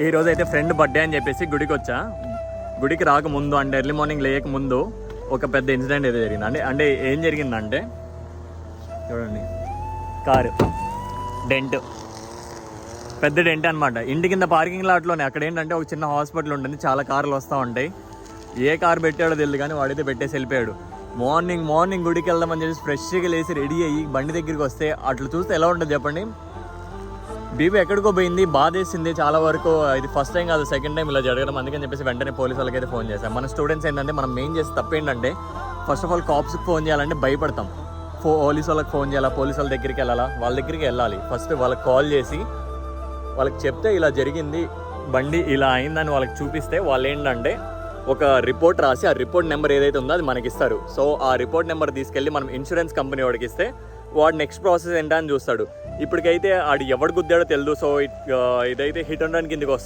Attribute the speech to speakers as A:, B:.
A: ఈ రోజు అయితే ఫ్రెండ్ బర్త్డే అని చెప్పేసి గుడికి వచ్చా. గుడికి రాకముందు అంటే ఎర్లీ మార్నింగ్ లేక ముందు ఒక పెద్ద ఇన్సిడెంట్ అయితే జరిగింది. అంటే ఏం జరిగిందంటే చూడండి, కారు డెంట్, పెద్ద డెంట్ అనమాట. ఇంటి కింద పార్కింగ్ లాట్లోనే. అక్కడ ఏంటంటే ఒక చిన్న హాస్పిటల్ ఉంటుంది, చాలా కార్లు వస్తూ ఉంటాయి. ఏ కారు పెట్టాడో తెలియదు కానీ వాడైతే పెట్టేసి వెళ్ళిపోయాడు. మార్నింగ్ గుడికి వెళ్దామని చెప్పేసి ఫ్రెష్గా లేసి రెడీ అయ్యి బండి దగ్గరికి వస్తే అట్లా చూస్తే ఎలా ఉంటుంది చెప్పండి. బీబీ ఎక్కడికో పోయింది, బాధేసింది చాలా వరకు. ఇది ఫస్ట్ టైం కాదు, సెకండ్ టైం ఇలా జరగడం. అందుకని చెప్పేసి వెంటనే పోలీసు వాళ్ళకి అయితే ఫోన్ చేశాం. మన స్టూడెంట్స్ ఏంటంటే మనం మెయిన్ చేసి తప్పేంటంటే ఫస్ట్ ఆఫ్ ఆల్ కాప్స్కి ఫోన్ చేయాలంటే భయపడతాం. పోలీసు వాళ్ళకి ఫోన్ చేయాలా, పోలీసు వాళ్ళ దగ్గరికి వెళ్ళాలా, వాళ్ళ దగ్గరికి వెళ్ళాలి. ఫస్ట్ వాళ్ళకి కాల్ చేసి వాళ్ళకి చెప్తే ఇలా జరిగింది, బండి ఇలా అయిందని వాళ్ళకి చూపిస్తే వాళ్ళు ఏంటంటే ఒక రిపోర్ట్ రాసి ఆ రిపోర్ట్ నెంబర్ ఏదైతే ఉందో అది మనకి ఇస్తారు. సో ఆ రిపోర్ట్ నెంబర్ తీసుకెళ్ళి మనం ఇన్సూరెన్స్ కంపెనీ వాడికి ఇస్తే వాడు నెక్స్ట్ ప్రాసెస్ ఏంటని చూస్తాడు. ఇప్పటికైతే ఆడు ఎవడు గుద్దాడో తెలియదు. సో ఇదైతే హిట్ అండ్ రన్ కిందకి వస్తుంది.